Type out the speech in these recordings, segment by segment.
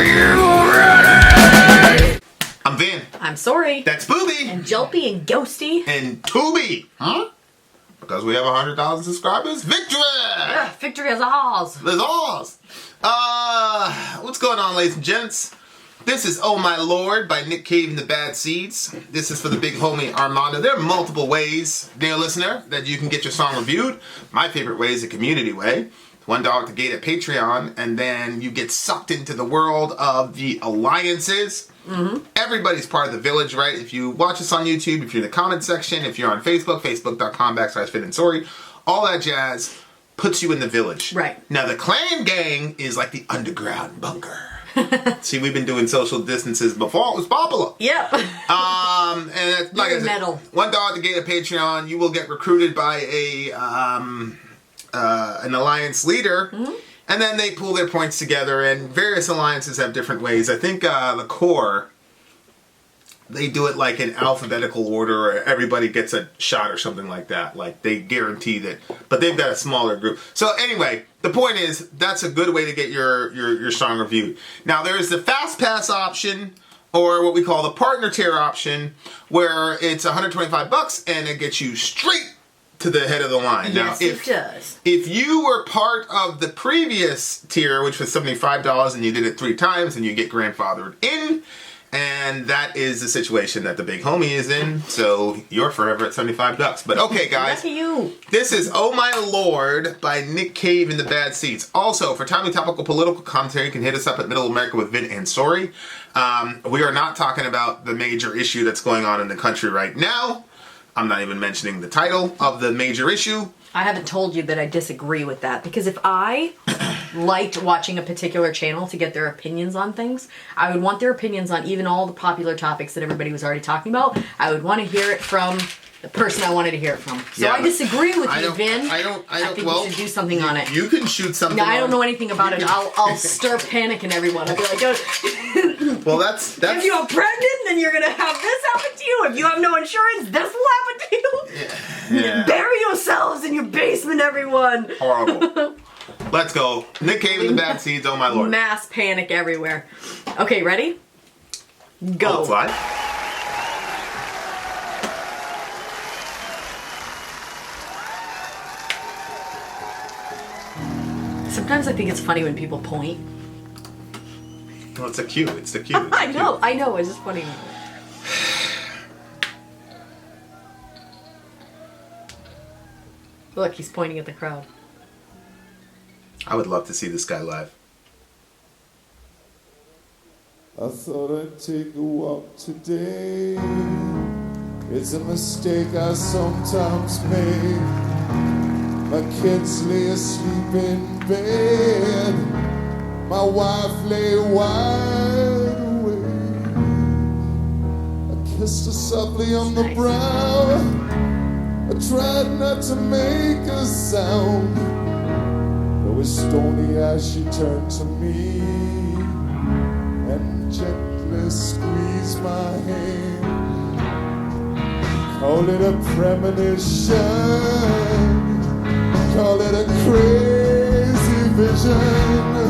you ready? I'm Vin. I'm Sori. That's Booby. And Jelpy and Ghosty. And Tubi. Huh? Because we have 100,000 subscribers. Victory! Yeah, victory is ours. It's ours. What's going on, ladies and gents? This is Oh My Lord by Nick Cave and the Bad Seeds. This is for the big homie Armando. There are multiple ways, dear listener, that you can get your song reviewed. My favorite way is the community way. $1 at the gate at Patreon, and then you get sucked into the world of the alliances. Mm-hmm. Everybody's part of the village, right? If you watch us on YouTube, if you're in the comment section, if you're on Facebook, facebook.com/Vin and Sori, all that jazz puts you in the village. Right. Now, the clan gang is like the underground bunker. See, we've been doing social distances before it was popular. Yep. And it's, like I said, metal. $1 at the gate of Patreon. You will get recruited by an alliance leader, and then they pool their points together. And various alliances have different ways. I think the core, they do it like in alphabetical order, or everybody gets a shot or something like that. Like they guarantee that, but they've got a smaller group. So anyway, the point is that's a good way to get your song reviewed. Now there's the fast pass option, or what we call the partner tier option, where it's $125 and it gets you straight to the head of the line. Yes, now, it does. If you were part of the previous tier, which was $75, and you did it 3 times, and you get grandfathered in. And that is the situation that the big homie is in. So you're forever at $75. But okay, guys. Lucky you. This is Oh My Lord by Nick Cave and the Bad Seeds. Also, for timely topical political commentary, you can hit us up at Middle America with Vin and Sori. We are not talking about the major issue that's going on in the country right now. I'm not even mentioning the title of the major issue. I haven't told you that I disagree with that, because if I liked watching a particular channel to get their opinions on things, I would want their opinions on even all the popular topics that everybody was already talking about. I would want to hear it from the person I wanted to hear it from. So yeah, I disagree with you, Vin. I think we should do something on it. You can shoot something. No, I don't know anything about it. I'll stir panic in everyone. I'll be like, well, that's. If you're pregnant, then you're gonna have this happen to you. If you have no insurance, this will happen to you. Yeah. Bury yourselves in your basement, everyone. Horrible. Let's go. Nick Cave and the Bad Seeds. Oh my Lord. Mass panic everywhere. Okay, ready? Go. Oh, it's live? Sometimes I think it's funny when people point. Well, it's a cue. It's the cue. I know. It's just funny. Look, he's pointing at the crowd. I would love to see this guy live. I thought I'd take a walk today. It's a mistake I sometimes make. My kids lay asleep in bed. My wife lay wide awake. I kissed her softly on the brow. I tried not to make a sound. Though as stony as she turned to me and gently squeezed my hand. Call it a premonition, call it a crazy vision,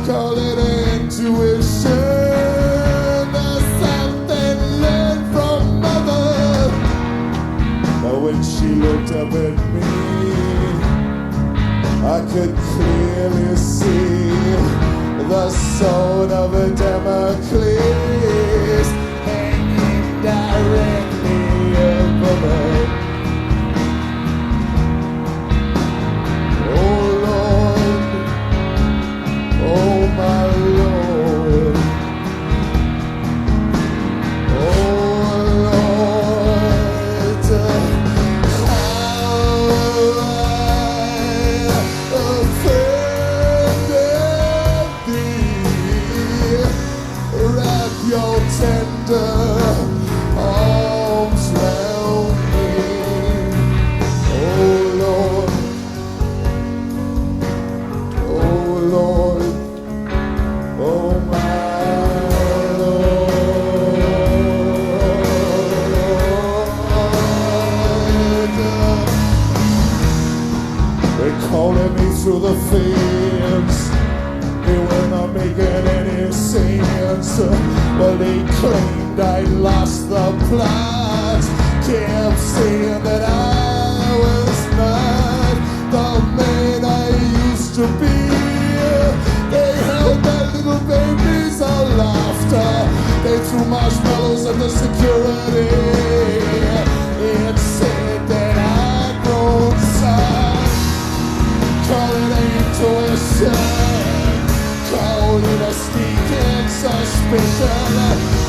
call it an intuition, or something learned from mother. But when she looked up at me, I could clearly see the sword of a Damocles hanging directly above her. Oh Lord, oh my Lord, oh Lord, how I offended thee. hearts. Well, they claimed I lost the plot. Kept saying that I was not the man I used to be. They held their little babies aloft. They threw marshmallows at the security. It said that I'd grown soft. Call it intuition, call it a sneaking suspicion,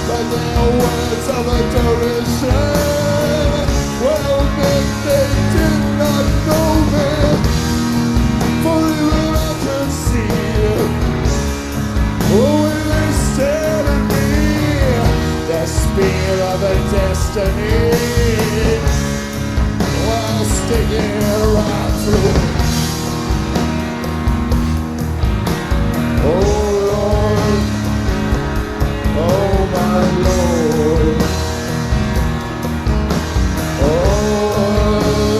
but they're words of adoration. Well, then they did not know me, for even I could see, when they stared at me, the spear of a destiny, while sticking right through. Oh Lord, oh my Lord, oh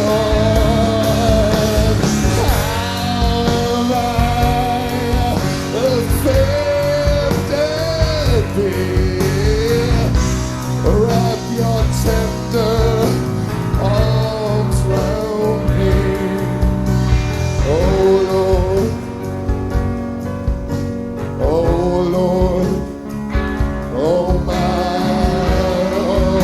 Lord, have I offended thee? Wrap your tender arms round me, oh Lord. Oh Lord, oh my Lord.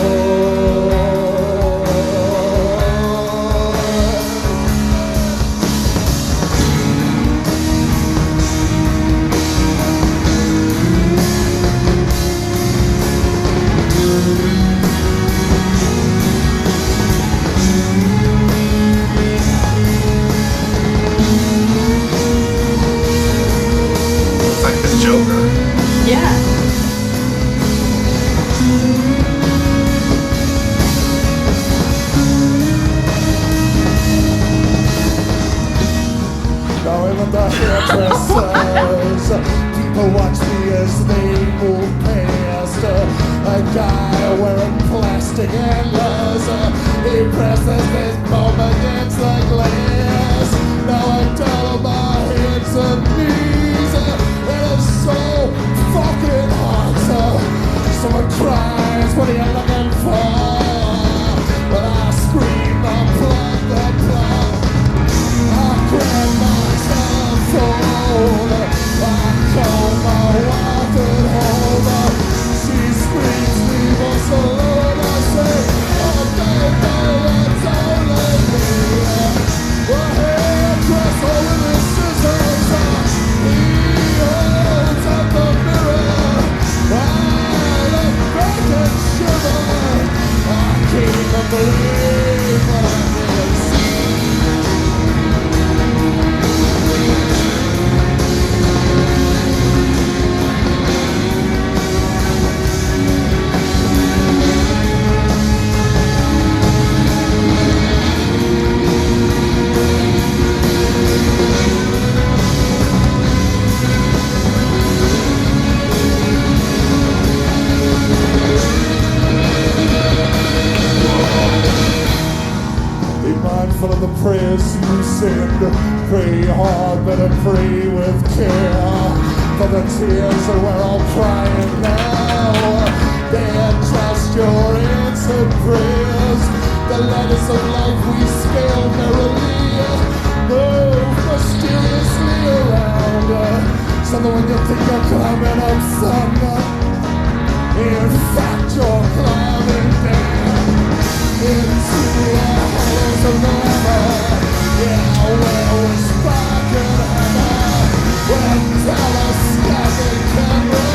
It's like the Joker. Yeah. Now even the hairdressers, people watch me as they move past. A guy wearing plastic antlers, he presses his palm against the glass. Now I tell him my hands and knees, and it's so fucking hot. Someone cries, what are you looking for? But I scream, the plug. I grab my telephone, I call my wife at home. She screams, leave us alone. I say, oh baby, it's only me. Well, hairdress over the scissors. He holds up the mirror. I look back and shiver. I can't even believe what I did see. Be mindful of the prayers you send. Pray hard, better pray with care. For the tears that we're all crying now, they're just your answered prayers. The letters of life we scale merrily, move mysteriously around. So that when you think you're climbing up some, in fact you're climbing down into the halls of glamour. Yeah, where we spark and hammer, when telescopic camera,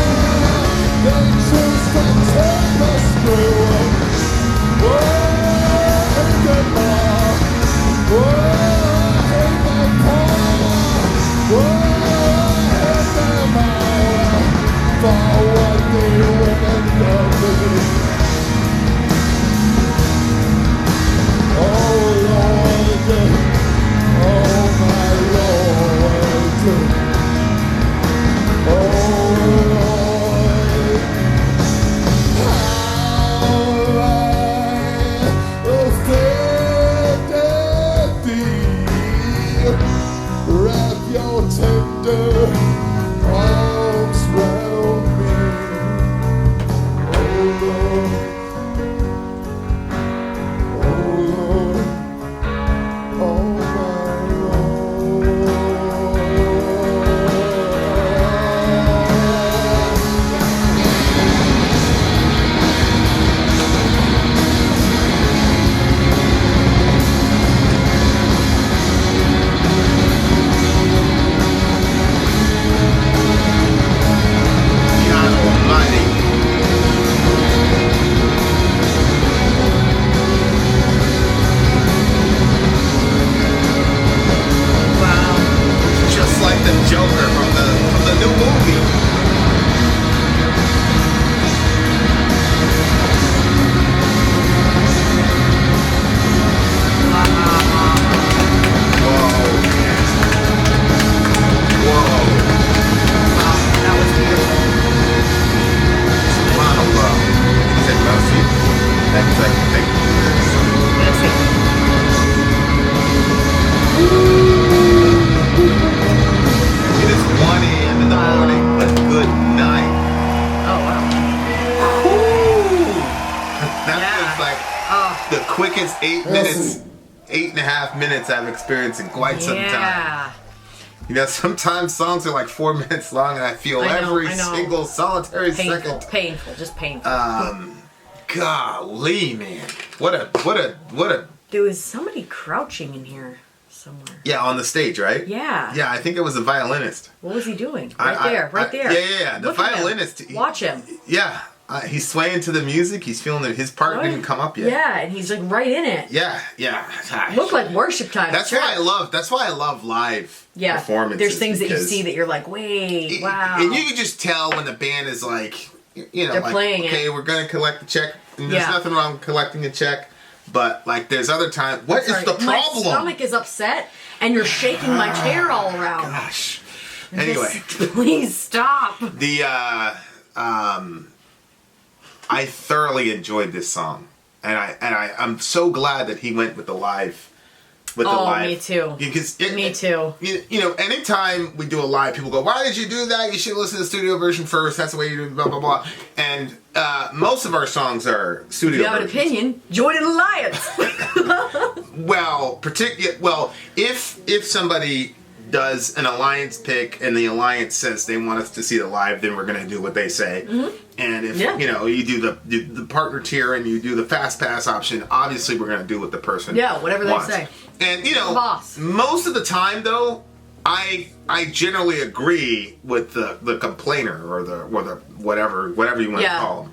they choose to take us through. Oh, good lord. Oh, hate the poor. Oh, hate them all. For what they women love to be. Oh Lord, oh my quickest 8 minutes, 8.5 minutes I've experienced in quite some time. You know, sometimes songs are like 4 minutes long, and I feel every single solitary second. Painful, just painful. Golly, man, what a. There was somebody crouching in here somewhere. Yeah, on the stage, right? Yeah. Yeah, I think it was a violinist. What was he doing? Right there. Yeah. The violinist. Watch him. Yeah. He's swaying to the music. He's feeling that his part didn't come up yet. Yeah, and he's like right in it. Yeah. Looked like worship time. That's why I love live performances. There's things that you see that you're like, wait, wow. And you can just tell when the band is like, you know, they're like, playing okay, we're gonna collect the check. And there's nothing wrong with collecting a check, but like there's other times. What is the problem? My stomach is upset, and you're shaking my chair all around. Gosh. Anyway, please stop. I thoroughly enjoyed this song, and I'm so glad that he went with the live. Me too. Because me too. You know, anytime we do a live, people go, "Why did you do that? You should listen to the studio version first. That's the way you do it." Blah blah blah. And most of our songs are studio. If you have versions. an opinion, join an alliance. If somebody does an alliance pick and the alliance says they want us to see the live, then we're going to do what they say. Mm-hmm. And if you know you do the partner tier and you do the fast pass option, obviously we're going to do what the person whatever wants. they say. And you know, most of the time though, I generally agree with the complainer or the whatever you want to call them.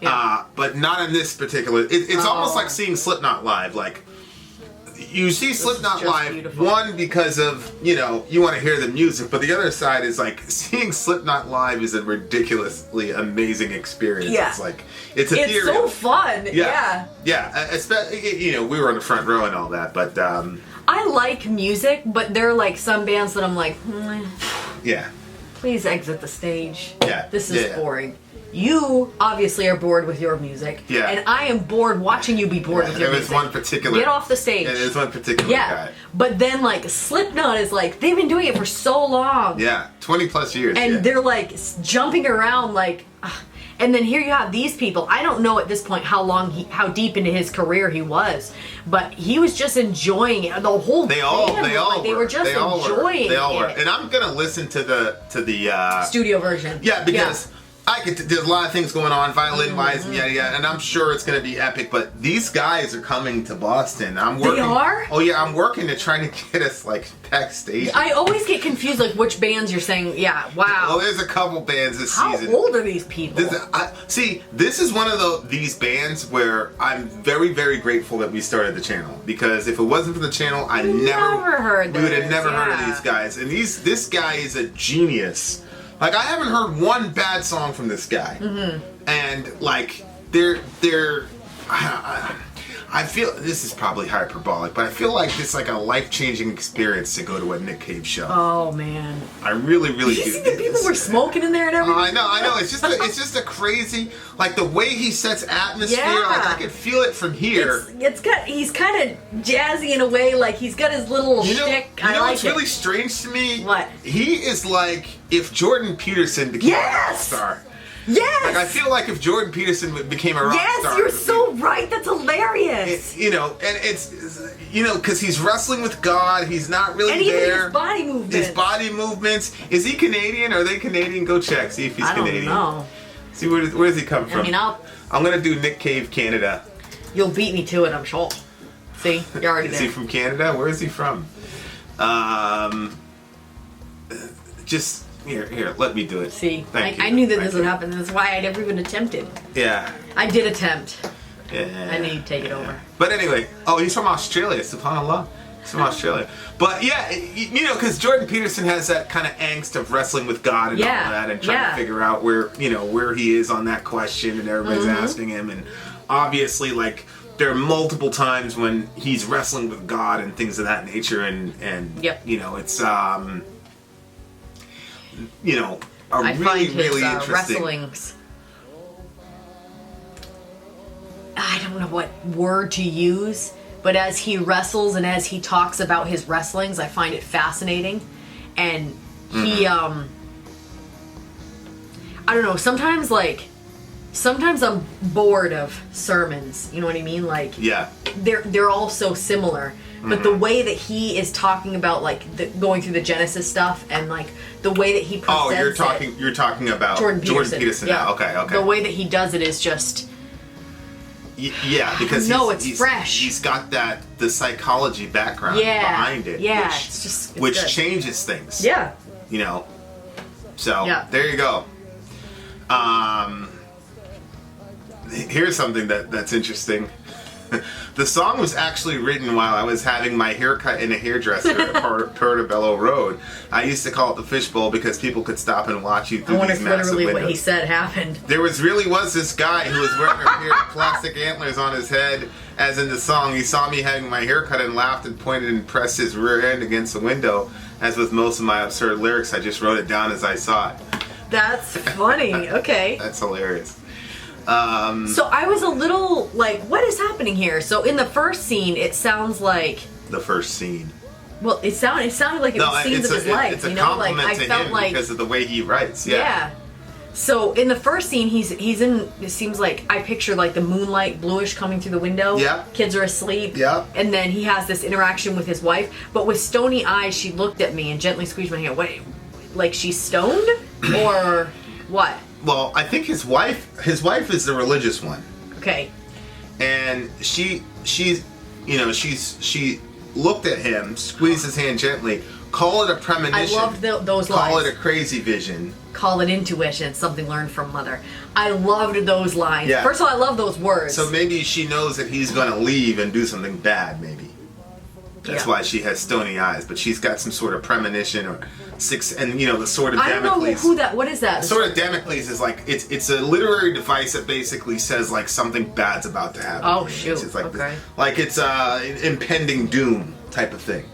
Yeah. But not in this particular. It's almost like seeing Slipknot live. Like you see Slipknot live, beautiful. One because of you want to hear the music, but the other side is like seeing Slipknot live is a ridiculously amazing experience. Yeah. It's like it's so fun. Yeah. Especially we were on the front row and all that, but I like music, but there are like some bands that I'm like, please exit the stage. Yeah, this is boring. You obviously are bored with your music. Yeah. And I am bored watching you be bored with your music. There is one particular... Get off the stage. There is one particular guy. But then, like, Slipknot is like, they've been doing it for so long. Yeah, 20 plus years. And they're like, jumping around like... And then here you have these people. I don't know at this point how deep into his career he was, but he was just enjoying it. The whole they were just enjoying it. They all were. And I'm gonna listen to the studio version. Yeah, because there's a lot of things going on, violin-wise, and and I'm sure it's going to be epic, but these guys are coming to Boston. They are? Oh, yeah, I'm working to try to get us, like, backstage. I always get confused, like, which bands you're saying, wow. Well, there's a couple bands this season. How old are these people? This is one of these bands where I'm very, very grateful that we started the channel, because if it wasn't for the channel, we would have never heard of these guys. And this guy is a genius. Like, I haven't heard one bad song from this guy. Mm-hmm. And, like, I feel, this is probably hyperbolic, but I feel like it's like a life-changing experience to go to a Nick Cave show. Oh, man. I really, really do. You see the people were smoking in there and everything? I know. It's just a crazy, like, the way he sets atmosphere, like, I can feel it from here. He's kind of jazzy in a way, like, he's got his little shtick. You know what's really strange to me? What? He is like if Jordan Peterson became a rock star. Yes! Like, I feel like if Jordan Peterson became a rock star... Yes, you're so right. That's hilarious. And it's because he's wrestling with God. He's not really and there. His body movements. His body movements. Is he Canadian? Are they Canadian? Go check. See if he's Canadian. I don't know. See, where does he come from? I mean, I'm going to do Nick Cave, Canada. You'll beat me to it, I'm sure. See? You're already there. Is he from Canada? Where is he from? Just... Here, let me do it. See, I knew that this would happen. That's why I never even attempted. Yeah. I did attempt. Yeah. I need to take it over. But anyway, he's from Australia, subhanAllah. He's from Australia. But yeah, because Jordan Peterson has that kind of angst of wrestling with God and all that and trying to figure out where he is on that question and everybody's asking him. And obviously, like, there are multiple times when he's wrestling with God and things of that nature. And it's... I find his really interesting wrestlings. I don't know what word to use, but as he wrestles and as he talks about his wrestlings, I find it fascinating. And he, I don't know, sometimes like sometimes I'm bored of sermons. You know what I mean? Like, Yeah. they're all so similar. But the way that he is talking about, like, going through the Genesis stuff, and like the way that he presents you're talking about Jordan Peterson. Yeah. Now. Okay. The way that he does it is just. Yeah, because it's fresh. He's got the psychology background behind it. Yeah, which good. changes things. Yeah. You know. So there you go. Here's something that's interesting. The song was actually written while I was having my haircut in a hairdresser at Portobello Road. I used to call it the fishbowl because people could stop and watch you through these massive windows. I wonder if literally what he said happened. There was this guy who was wearing a pair of plastic antlers on his head, as in the song. He saw me having my haircut and laughed and pointed and pressed his rear end against the window. As with most of my absurd lyrics, I just wrote it down as I saw it. That's funny. Okay. That's hilarious. So I was a little like, what is happening here? So in the first scene, it sounds like the first scene. Well, it sounded like it was scenes of his life. It's a compliment to him because of the way he writes. Yeah. So in the first scene, he's in. It seems like I picture like the moonlight, bluish coming through the window. Yeah. Kids are asleep. Yeah. And then he has this interaction with his wife, but with stony eyes, she looked at me and gently squeezed my hand. Wait, like she's stoned or what? Well, I think his wife is the religious one. Okay. And she looked at him, squeezed his hand gently, call it a premonition. I loved those lines. Call it a crazy vision. Call it intuition, something learned from mother. I loved those lines. Yeah. First of all, I love those words. So maybe she knows that he's going to leave and do something bad, maybe. That's why she has stony eyes, but she's got some sort of premonition or the sword of Damocles. I don't know what is that? The sword of Damocles is like, it's a literary device that basically says like something bad's about to happen. Oh shoot! It's like okay. It's impending doom type of thing.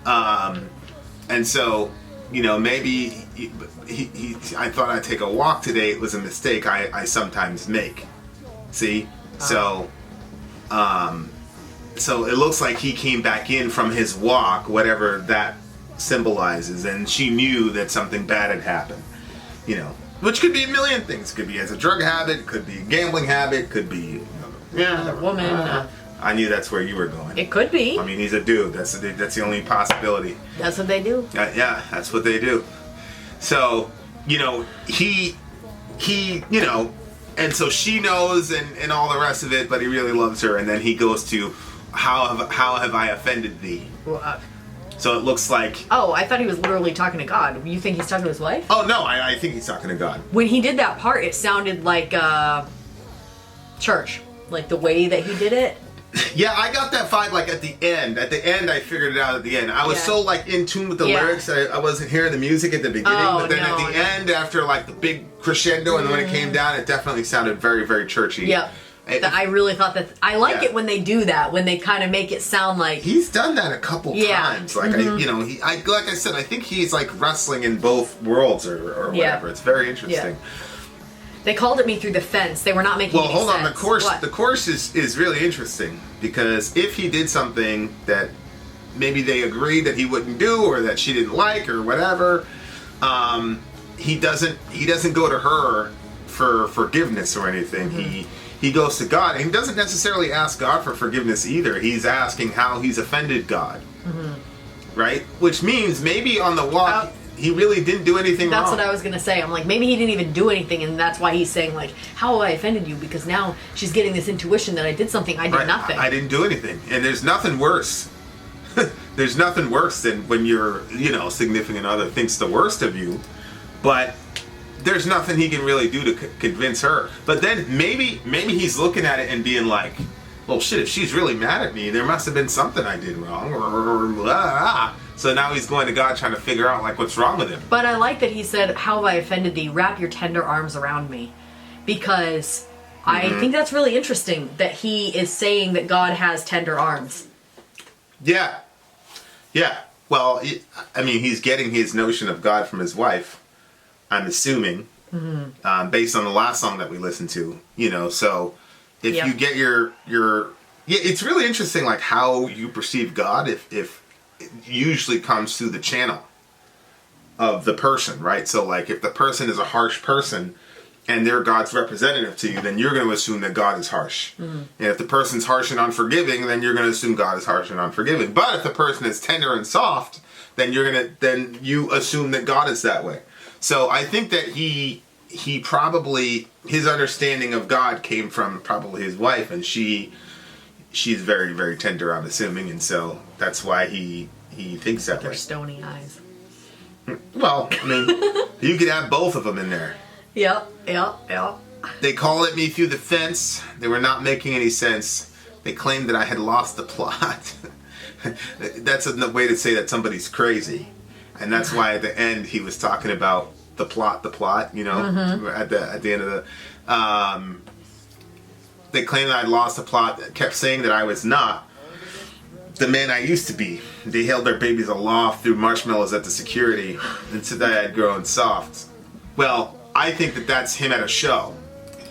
And so, maybe he I thought I'd take a walk today. It was a mistake I sometimes make. See? So it looks like he came back in from his walk, whatever that symbolizes, and she knew that something bad had happened. Which could be a million things. Could be as a drug habit, could be a gambling habit, could be a woman. I knew that's where you were going. It could be. I mean, he's a dude. That's the only possibility. That's what they do. Yeah, that's what they do. So, he and so she knows and all the rest of it, but he really loves her, and then he goes to, how have I offended thee? Well, so it looks like... Oh, I thought he was literally talking to God. You think he's talking to his wife? Oh, no, I think he's talking to God. When he did that part, it sounded like church. Like the way that he did it. Yeah, I got that vibe like at the end. At the end, I figured it out at the end. I was so like in tune with the lyrics, I wasn't hearing the music at the beginning. But then at the end, after like the big crescendo, and then when it came down, it definitely sounded very, very churchy. Yep. I really thought that. I like it when they do that, when they kind of make it sound like he's done that a couple times. Like like I said, I think he's like wrestling in both worlds or whatever. It's very interesting. Yeah. They called at me through the fence. They were not making any sense. Well, hold on. The course is really interesting, because if he did something that maybe they agreed that he wouldn't do, or that she didn't like, or whatever, he doesn't go to her for forgiveness or anything. Mm-hmm. He goes to God, and he doesn't necessarily ask God for forgiveness either. He's asking how he's offended God, right? Which means maybe on the walk, he really didn't do anything wrong. That's what I was going to say. I'm like, maybe he didn't even do anything, and that's why he's saying, like, how have I offended you? Because now she's getting this intuition that I did something. I did nothing. I didn't do anything. And there's nothing worse. There's nothing worse than when your, significant other thinks the worst of you, but there's nothing he can really do to convince her. But then maybe he's looking at it and being like, well, shit, if she's really mad at me, there must have been something I did wrong, or blah. So now he's going to God trying to figure out, like, what's wrong with him. But I like that he said, how have I offended thee? Wrap your tender arms around me. Because I think that's really interesting that he is saying that God has tender arms. Yeah. Yeah. Well, he's getting his notion of God from his wife, I'm assuming, based on the last song that we listened to. So if you get your... Yeah, it's really interesting, like, how you perceive God if usually comes through the channel of the person, right? So like if the person is a harsh person, and they're God's representative to you, then you're going to assume that God is harsh. And if the person's harsh and unforgiving, then you're going to assume God is harsh and unforgiving. But if the person is tender and soft, then you assume that God is that way. So I think that he probably, his understanding of God came from probably his wife, and she's very, very tender, I'm assuming, and so that's why he thinks that way. Their stony eyes. Well, I mean, you could have both of them in there. Yep. They call at me through the fence. They were not making any sense. They claimed that I had lost the plot. That's a way to say that somebody's crazy. And that's why at the end he was talking about the plot, you know, at the end of the... they claimed that I'd lost the plot, kept saying that I was not the man I used to be. They held their babies aloft through marshmallows at the security and said that I had grown soft. Well, I think that that's him at a show.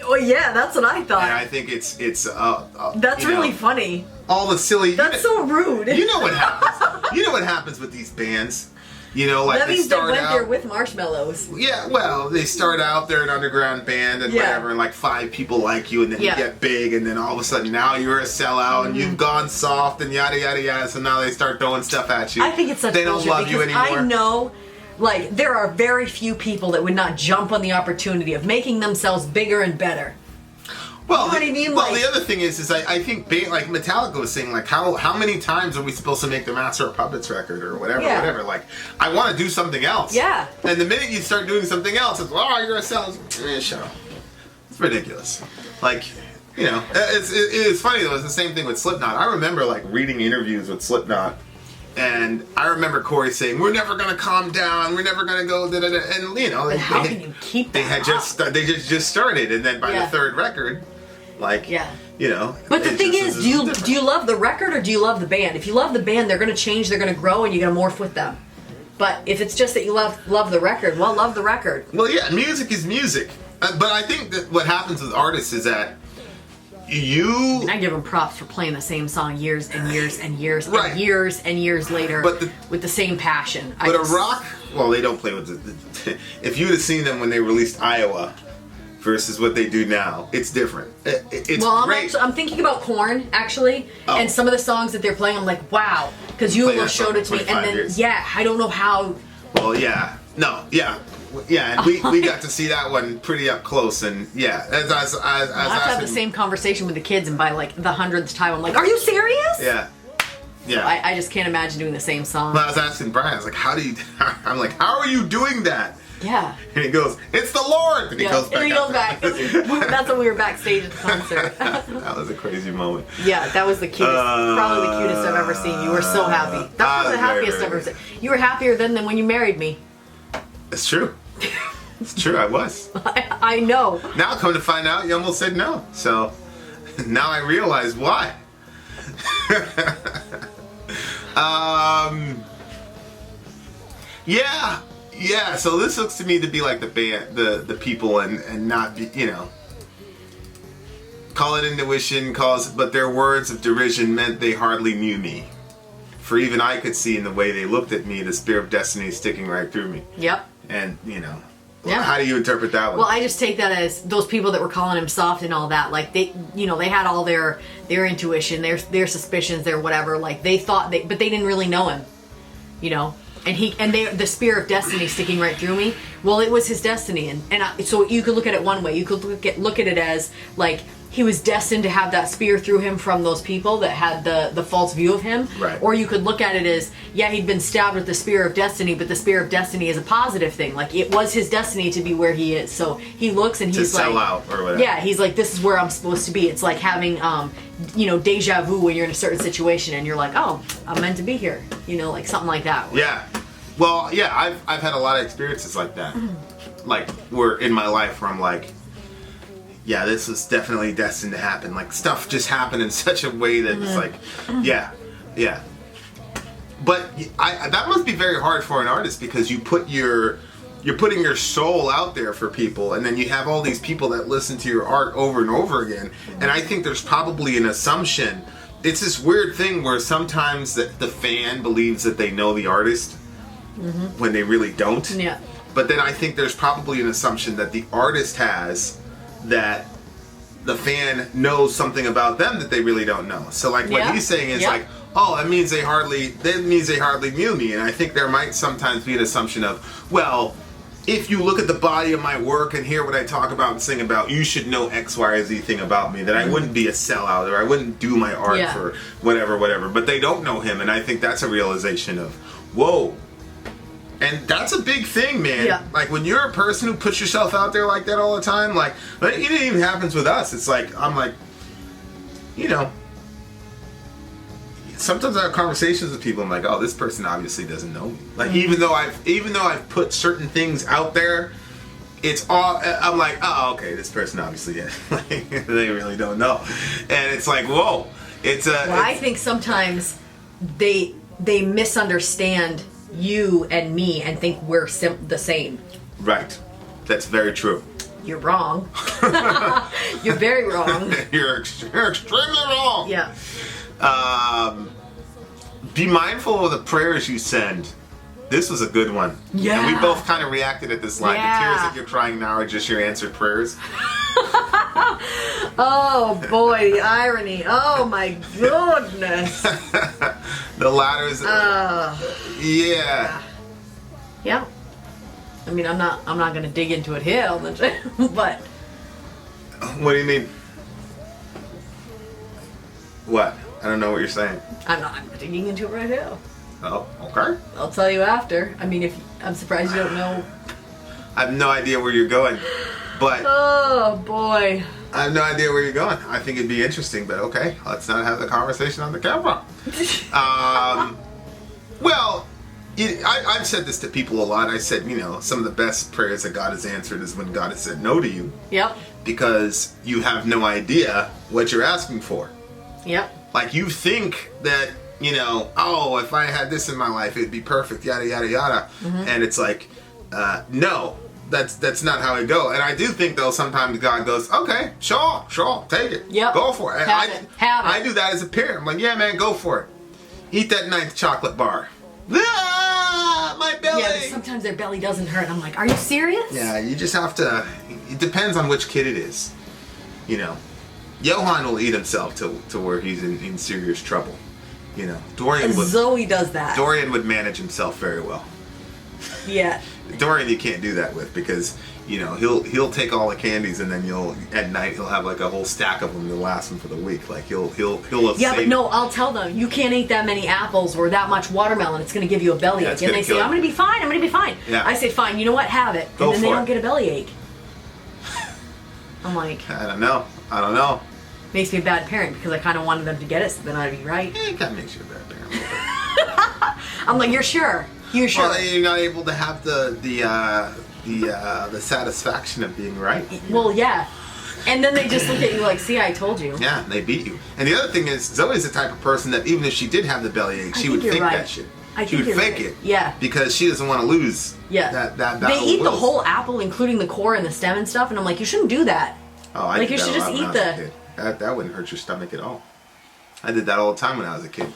Oh yeah, that's what I thought. And I think it's that's really funny. All the silly... That's so rude. You know what happens. You know what happens with these bands. You know, like that they means they start went out... there with marshmallows. Yeah, well, they start out, they're an underground band and whatever, and like 5 people like you, and then you get big, and then all of a sudden now you're a sellout, and you've gone soft, and yada, yada, yada, so now they start throwing stuff at you. I think it's such They don't love you anymore. I know, like, there are very few people that would not jump on the opportunity of making themselves bigger and better. Well, you know what I mean? Well, the other thing is I think like Metallica was saying, like, how many times are we supposed to make the Master of Puppets record or whatever? Like, I want to do something else. Yeah. And the minute you start doing something else, it's, oh, you're a sell. Shut up. It's ridiculous. Like, you know, it's funny though. It's the same thing with Slipknot. I remember like reading interviews with Slipknot, and I remember Corey saying, "We're never gonna calm down. We're never gonna go." Da, da, da. And you know, how can you keep that? They had just started, and then by the third record. Like, you know. But the thing is, do you love the record or do you love the band? If you love the band, they're going to change, they're going to grow, and you're going to morph with them. But if it's just that you love the record, well, love the record. Well, yeah, music is music. But I think that what happens with artists is that I give them props for playing the same song years and years and years and years and years later with the same passion. But a rock, well, they don't play with the if you would have seen them when they released Iowa versus what they do now, it's different. It's great. I'm thinking about Korn, actually, and some of the songs that they're playing, I'm like, wow. Because you almost showed it to me, and then, I don't know how... Well, yeah. No, yeah. Yeah, and we got to see that one pretty up close, and yeah. I have to have the same conversation with the kids, and by like the 100th time, I'm like, are you serious? Yeah. Yeah. I just can't imagine doing the same song. Well, I was asking Brian, I was like, I'm like, how are you doing that? Yeah. And he goes, it's the Lord! And he goes back. That's when we were backstage at the concert. That was a crazy moment. Yeah, that was the cutest. Probably the cutest I've ever seen. You were so happy. That was the happiest I've ever seen. You were happier then than when you married me. It's true. It's true, I was. I know. Now come to find out, you almost said no. So, now I realize why. Yeah, so this looks to me to be like the band, the people, and not be, you know, call it intuition, but their words of derision meant they hardly knew me. For even I could see in the way they looked at me, the spear of destiny sticking right through me. Yep. And, you know, how do you interpret that one? Well, I just take that as those people that were calling him soft and all that, like they, you know, they had all their intuition, their suspicions, their whatever, like they thought but they didn't really know him, you know. And the spear of destiny sticking right through me. Well, it was his destiny, so you could look at it one way. You could look at it as like he was destined to have that spear through him from those people that had the false view of him. Right. Or you could look at it as he'd been stabbed with the spear of destiny, but the spear of destiny is a positive thing. Like it was his destiny to be where he is. So he looks and he's like, to sell out or whatever. Yeah, he's like, this is where I'm supposed to be. It's like having you know, deja vu when you're in a certain situation and you're like, oh, I'm meant to be here. You know, like something like that. Yeah. Well, yeah, I've had a lot of experiences like that. Like, where in my life where I'm like, yeah, this was definitely destined to happen. Like, stuff just happened in such a way that it's like, yeah. But that must be very hard for an artist because you're putting your soul out there for people, and then you have all these people that listen to your art over and over again. And I think there's probably an assumption. It's this weird thing where sometimes the fan believes that they know the artist when they really don't. Yeah. But then I think there's probably an assumption that the artist has that the fan knows something about them that they really don't know. So like what he's saying is like, oh, that means they hardly knew me. And I think there might sometimes be an assumption of, well, if you look at the body of my work and hear what I talk about and sing about, you should know X, Y, or Z thing about me, that I wouldn't be a sellout or I wouldn't do my art for whatever. But they don't know him, and I think that's a realization of, whoa. And that's a big thing, man. Yeah. Like, when you're a person who puts yourself out there like that all the time, like, it even happens with us. It's like, I'm like, you know, sometimes I have conversations with people. I'm like, oh, this person obviously doesn't know me. Like, even though I've put certain things out there, it's all. I'm like, oh, okay, this person obviously, like, they really don't know. And it's like, whoa, I think sometimes they misunderstand you and me and think we're the same. Right. That's very true. You're wrong. You're very wrong. You're extremely wrong. Yeah. Be mindful of the prayers you send. This was a good one. Yeah. And we both kind of reacted at this line. Yeah. The tears that you're crying now are just your answered prayers. Oh boy, the irony. Oh my goodness. The ladders. Yeah. Yeah. I mean, I'm not going to dig into it here, but. What do you mean? What? I don't know what you're saying. I'm digging into it right here. Oh, okay. I'll tell you after. I mean, I'm surprised you don't know. I have no idea where you're going, but. Oh boy. I have no idea where you're going. I think it'd be interesting, but okay, let's not have the conversation on the camera. Well, I've said this to people a lot. I said, you know, some of the best prayers that God has answered is when God has said no to you. Yep. Because you have no idea what you're asking for. Yep. Like, you think that, you know, oh, if I had this in my life, it'd be perfect, yada, yada, yada. Mm-hmm. And it's like, no. That's not how it goes. And I do think, though, sometimes God goes, okay, sure, take it. Yep. Go for it. Have it. I do that as a parent. I'm like, yeah, man, go for it. Eat that 9th chocolate bar. Ah, my belly. Yeah, but sometimes their belly doesn't hurt. I'm like, are you serious? Yeah, you just have to, it depends on which kid it is. You know, Johan will eat himself to where he's in serious trouble. You know, Zoe does that. Dorian would manage himself very well. Yeah. Dorian, you can't do that with, because, you know, he'll take all the candies, and then at night he'll have like a whole stack of them to last him for the week. Like he'll yeah, but no, I'll tell them, you can't eat that many apples or that much watermelon. It's going to give you a bellyache. And they say, I'm going to be fine. Yeah. I say, fine. You know what? Have it. And then they don't get a bellyache. I'm like, I don't know. Makes me a bad parent, because I kind of wanted them to get it, so then I'd be right. It kind of makes you a bad parent. I'm like, you're sure? You're sure? Well, you're not able to have the satisfaction of being right. Well, yeah. And then they just look at you like, see, I told you. Yeah, they beat you. And the other thing is, Zoe's the type of person that even if she did have the bellyache, she would fake that shit. She would fake it. Yeah. Because she doesn't want to lose. Yeah. That they eat the whole apple, including the core and the stem and stuff, and I'm like, you shouldn't do that. Oh, I did that a lot when I was a kid. That wouldn't hurt your stomach at all. I did that all the time when I was a kid.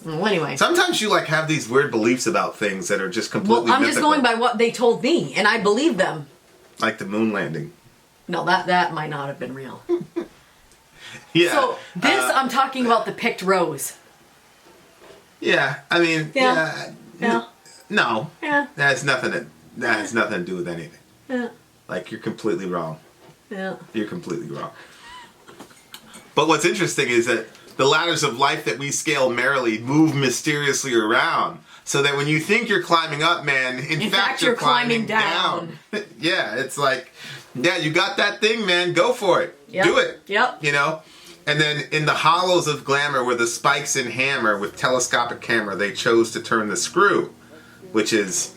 Well, anyway. Sometimes you like have these weird beliefs about things that are just completely Well, I'm mythical. just going by what they told me, and I believe them. Like the moon landing. No, that might not have been real. Yeah. So this, I'm talking about the picked rose. Yeah, I mean, Yeah. no. Yeah. That has nothing to do with anything. Yeah. Like, you're completely wrong. Yeah. You're completely wrong. But what's interesting is that the ladders of life that we scale merrily move mysteriously around. So that when you think you're climbing up, man, in fact you're climbing down. Yeah, it's like, yeah, you got that thing, man. Go for it. Yep. Do it. Yep. You know? And then in the hollows of glamour where the spikes and hammer with telescopic camera, they chose to turn the screw, which is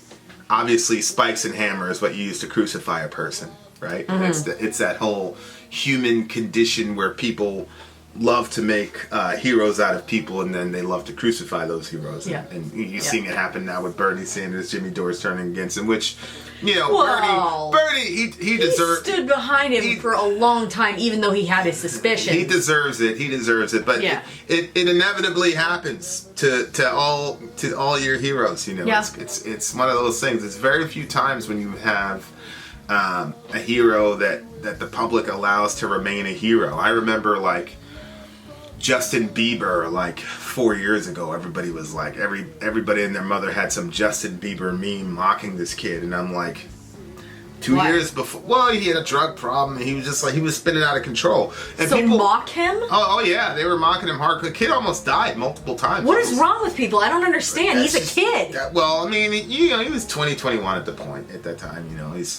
obviously spikes and hammer is what you use to crucify a person, right? Mm-hmm. It's that whole human condition where people love to make heroes out of people, and then they love to crucify those heroes. Yeah. And you're seeing it happen now with Bernie Sanders, Jimmy Dore's turning against him, which, Well, Bernie, he deserved. He stood behind him for a long time, even though he had his suspicions. He deserves it. He deserves it. But it inevitably happens to all your heroes. Yeah. It's one of those things. It's very few times when you have a hero that the public allows to remain a hero. I remember like Justin Bieber, like 4 years ago, everybody was like, everybody and their mother had some Justin Bieber meme mocking this kid, and I'm like, 2 years before, well, he had a drug problem, and he was just like, he was spinning out of control. And so people mock him? Oh yeah, they were mocking him hard. The kid almost died multiple times. What is wrong with people? I don't understand. He's a kid. Well, I mean, he was 21 at that time.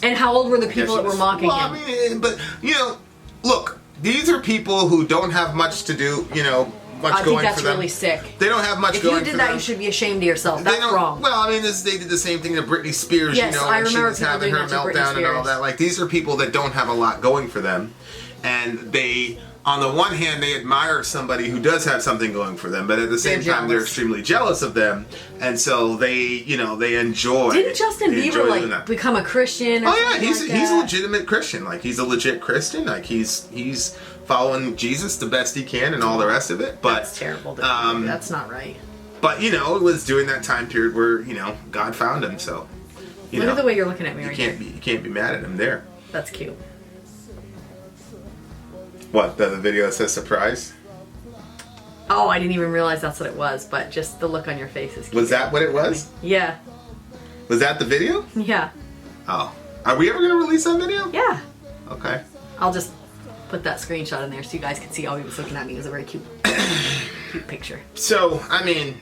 And how old were the people that were mocking him? I mean, but look. These are people who don't have much to do, much going for them. I think that's really sick. They don't have much going for them. If you did that, you should be ashamed of yourself. That's wrong. Well, I mean, they did the same thing to Britney Spears, yes, I when she remember was having doing her that to Britney meltdown and all Spears. that. Like, these are people that don't have a lot going for them. And they, on the one hand, they admire somebody who does have something going for them, but at the same time, they're extremely jealous of them. And so they enjoy. Didn't Justin Bieber become a Christian? Oh yeah, he's a legitimate Christian. Like, he's a legit Christian. Like, he's following Jesus the best he can and all the rest of it. But that's terrible. That's not right. But it was during that time period where God found him. So look at the way you're looking at me right now. You can't be mad at him there. That's cute. What, the video that says surprise? Oh, I didn't even realize that's what it was, but just the look on your face is cute. Was that what it was? Yeah. Was that the video? Yeah. Oh. Are we ever going to release that video? Yeah. Okay. I'll just put that screenshot in there so you guys can see how he was looking at me. It was a very cute picture. So, I mean,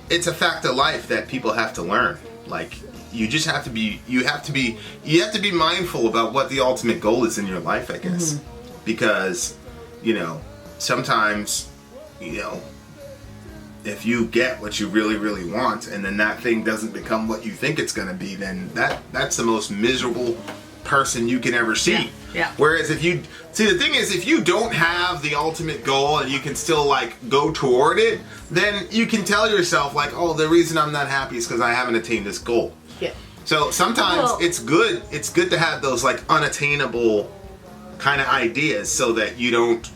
it's a fact of life that people have to learn. Like, you have to be mindful about what the ultimate goal is in your life, I guess. Mm-hmm. Because, sometimes, if you get what you really, really want, and then that thing doesn't become what you think it's going to be, then that's the most miserable person you can ever see. Yeah. Whereas the thing is, if you don't have the ultimate goal and you can still go toward it, then you can tell yourself oh, the reason I'm not happy is because I haven't attained this goal. Yeah. So sometimes it's good to have those unattainable kind of ideas so that you don't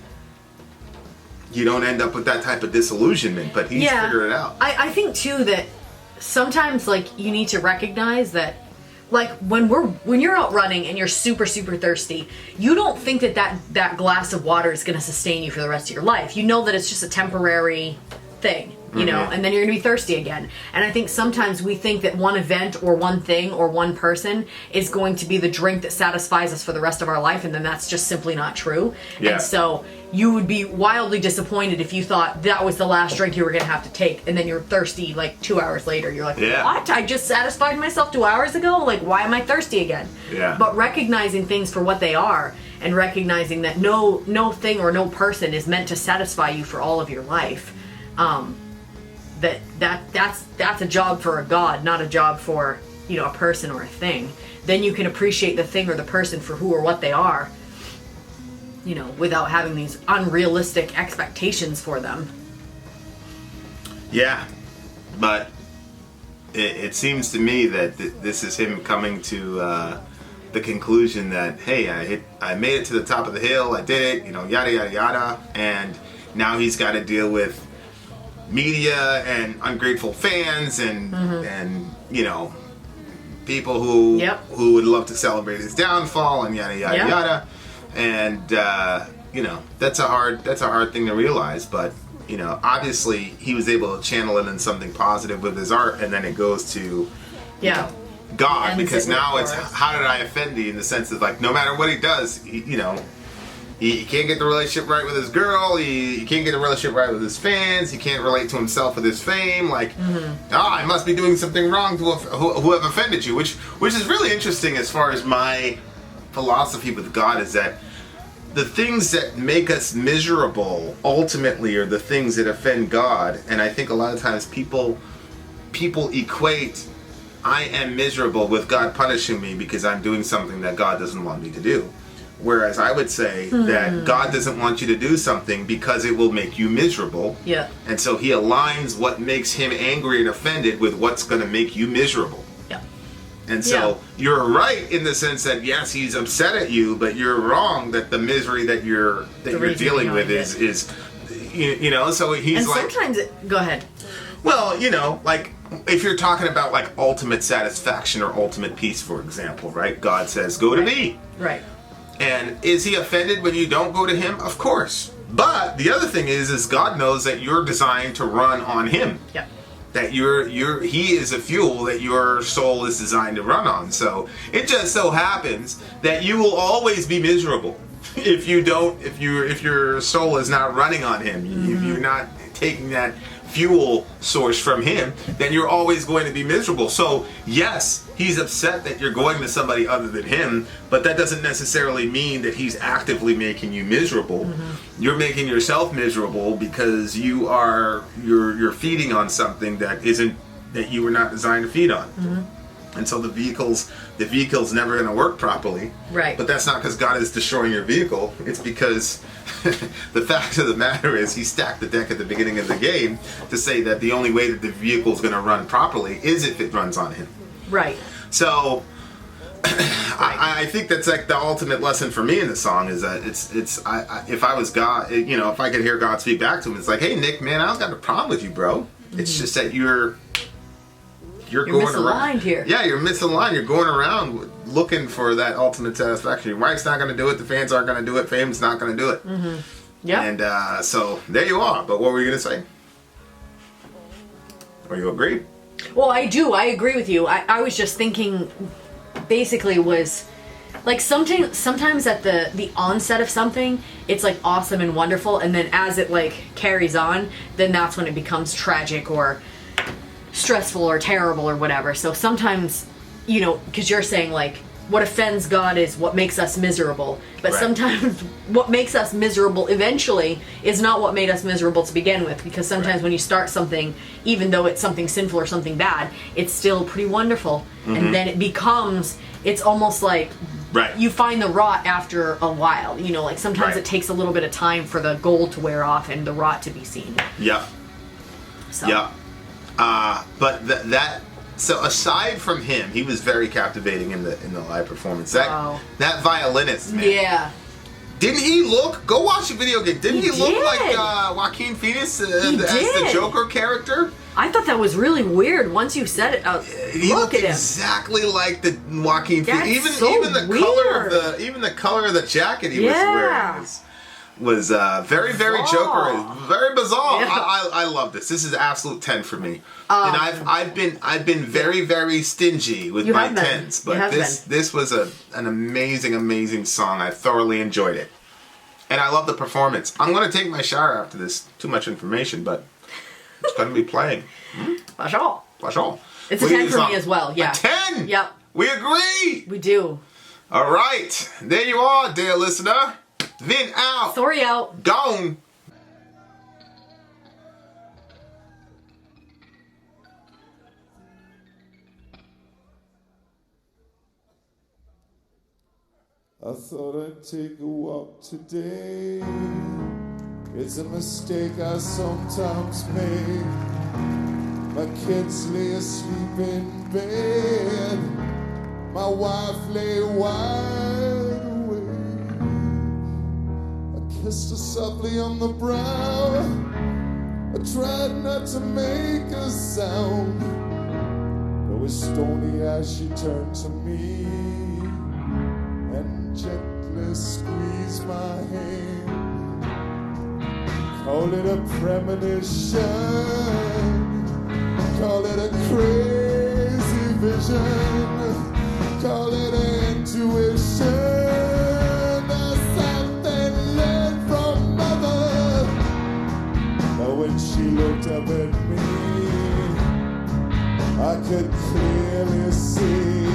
end up with that type of disillusionment. But he's figured it out. I think too that sometimes you need to recognize that when you're out running and you're super, super thirsty, you don't think that glass of water is going to sustain you for the rest of your life. You know that it's just a temporary thing, and then you're going to be thirsty again. And I think sometimes we think that one event or one thing or one person is going to be the drink that satisfies us for the rest of our life, and then that's just simply not true. Yeah. And so you would be wildly disappointed if you thought that was the last drink you were going to have to take, and then you're thirsty 2 hours later. You're like, what? I just satisfied myself 2 hours ago? Why am I thirsty again? Yeah. But recognizing things for what they are, and recognizing that no thing or no person is meant to satisfy you for all of your life. That's a job for a God, not a job for a person or a thing. Then you can appreciate the thing or the person for who or what they are, without having these unrealistic expectations for them. Yeah, but it seems to me that this is him coming to the conclusion that, hey, I made it to the top of the hill, I did it, yada yada yada, and now he's got to deal with media and ungrateful fans and people who would love to celebrate his downfall and yada yada yada, and that's a hard thing to realize. But obviously he was able to channel it in something positive with his art, and then it goes to God, because now it's how did I offend thee, in the sense of no matter what he does, he can't get the relationship right with his girl. He can't get the relationship right with his fans. He can't relate to himself with his fame. I must be doing something wrong to who have offended you. Which is really interesting as far as my philosophy with God, is that the things that make us miserable ultimately are the things that offend God. And I think a lot of times people equate I am miserable with God punishing me because I'm doing something that God doesn't want me to do. Whereas I would say that God doesn't want you to do something because it will make you miserable. Yeah. And so he aligns what makes him angry and offended with what's going to make you miserable. Yeah. And so you're right in the sense that yes, he's upset at you, but you're wrong that the misery that you're dealing with is you know, so he's and like sometimes go ahead. Well, you know, like if you're talking about like ultimate satisfaction or ultimate peace, for example, right? God says, go to me. Right. And is he offended when you don't go to him? Of course. But the other thing is God knows that you're designed to run on him. Yeah. That he is a fuel that your soul is designed to run on. So it just so happens that you will always be miserable if your soul is not running on him. If you're not taking that fuel source from him, then you're always going to be miserable. So yes, he's upset that you're going to somebody other than him, but that doesn't necessarily mean that he's actively making you miserable. You're making yourself miserable because you're feeding on something that you were not designed to feed on. And so the vehicle's never going to work properly. Right. But that's not because God is destroying your vehicle. It's because the fact of the matter is he stacked the deck at the beginning of the game to say that the only way that the vehicle is going to run properly is if it runs on him. Right. So I think that's like the ultimate lesson for me in the song is that if I was God, you know, if I could hear God speak back to him, it's like, hey Nick, man, I don't got a problem with you, bro. It's just that you're going misaligned around here. Yeah, you're misaligned. You're going around looking for that ultimate satisfaction. Your wife's not going to do it. The fans aren't going to do it. Fame's not going to do it. Yeah. And so there you are. But what were you going to say? Or you agree? Well, I do. I agree with you. I was just thinking, basically, was like sometimes at the onset of something, it's like awesome and wonderful, and then as it like carries on, then that's when it becomes tragic or stressful or terrible or whatever. So sometimes, you know, because you're saying like what offends God is what makes us miserable, but Right. sometimes what makes us miserable eventually is not what made us miserable to begin with, because sometimes when you start something, even though it's something sinful or something bad, it's still pretty wonderful. And then it's almost like Right. you find the rot after a while, you know, like sometimes Right. it takes a little bit of time for the gold to wear off and the rot to be seen. Yeah. So. Yeah. But so aside from him, he was very captivating in the live performance. That violinist, man. Yeah. Didn't he look? Go watch the video game. Didn't he look did. like Joaquin Phoenix as the Joker character? I thought that was really weird. Once you said it, He look looked at him. exactly like the Joaquin That's Phoenix. so Even the weird. color of the jacket he was wearing was very Bizarre. Joker, very bizarre. Yeah. I love this. This is absolute 10 for me. And I've been very stingy with You my have been. 10s, You but have this was an amazing song. I thoroughly enjoyed it, and I love the performance. I'm going to take my shower after this. Too much information, but it's going to be playing. That's all. That's all. It's a 10 for me as well. Yeah. A 10. Yep. We agree. We do. All right, there you are, dear listener. Vin out. Sori out. Gone. I thought I'd take a walk today. It's a mistake I sometimes make. My kids lay asleep in bed. My wife lay wide awake. I kissed her softly on the brow. I tried not to make a sound. But with stony eyes she turned to me and gently squeezed my hand. Call it a premonition, call it a crazy vision, call it an intuition, or something learned from mother. But when she looked up at me, I could clearly see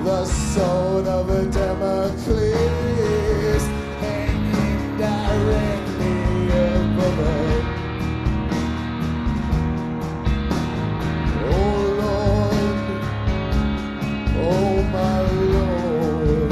the sword of a Damocles hanging directly above her. Oh Lord, oh my Lord,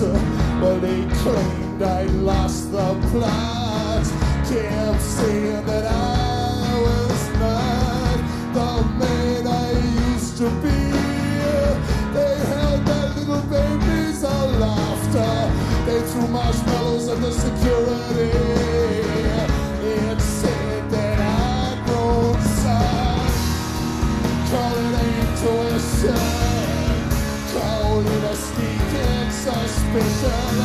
Well, they claimed I lost the plot. Kept saying that I was not the man I used to be. They held their little babies aloft. They threw marshmallows at the security. It said that I'd grown son. Call it intuition. Call it a sneaking suspicion.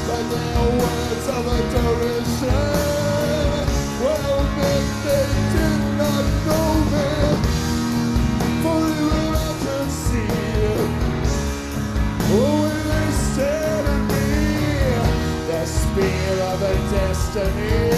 But they're words of adoration. Well, men, they did not know me. For even I could see when they stared at me, the spear of a destiny.